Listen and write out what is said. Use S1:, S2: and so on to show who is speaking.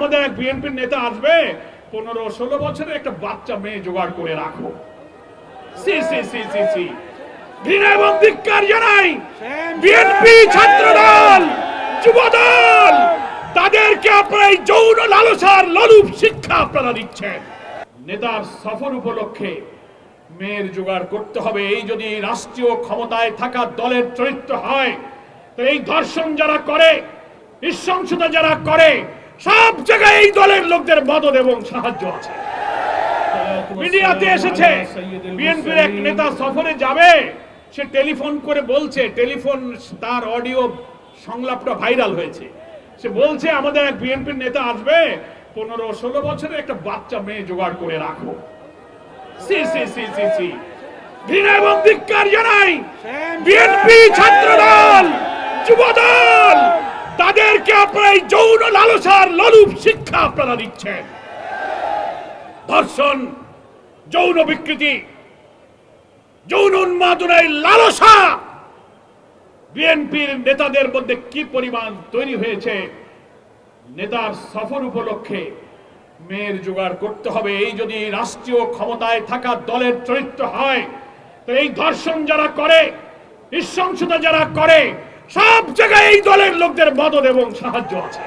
S1: আমাদের এক বিএনপির নেতা আসবে 15-16 বছরের একটা বাচ্চা মেয়ে জোগাড় করে রাখো। সি সি সি সি সি ঘৃণা এবং ধিক্কার জানাই বিএনপি ছাত্রদল যুবদল তাদেরকে আপনারা এই যৌন লালসার লোলুপ শিক্ষা আপনারা দিচ্ছেন। নেতার সফর উপলক্ষে মেয়ের জোগাড় করতে হবে, এই যদি রাষ্ট্রীয় ক্ষমতায় থাকা দলের চরিত্র হয় তো এই ধর্ষণ যারা করে, নৃশংসতা যারা করে, সব জায়গায় এই দলের লোকদের মদত এবং সাহায্য আছে। মিডিয়াতে এসেছে বিএনপির এক নেতা সফরে যাবে, সে টেলিফোন করে বলছে, টেলিফোন তার অডিও সংলাপটা ভাইরাল হয়েছে, সে বলছে আমাদের এক বিএনপির নেতা আসবে 15-16 বছরের একটা বাচ্চা মেয়ে জোগাড় করে রাখো। সি সি সি সি সি ঘৃণা এবং ধিক্কার জানাই বিএনপি ছাত্রদল যুবদল তাদেরকে আপনারা এই যৌন লালসার লোলুপ শিক্ষা আপনারা দিচ্ছেন। ধর্ষণ, যৌন বিকৃতি, যৌন উন্মাদনায় লালসা বিএনপির নেতাদের মধ্যে কি পরিমাণ তৈরি হয়েছে। নেতার সফর উপলক্ষে মেয়ের জোগাড় করতে হবে, এই যদি রাষ্ট্রীয় ক্ষমতায় থাকা দলের চরিত্র হয় তো এই ধর্ষণ যারা করে, নৃশংসতা যারা করে, সব জায়গায় এই দলের লোকদের মদত এবং সাহায্য আছে।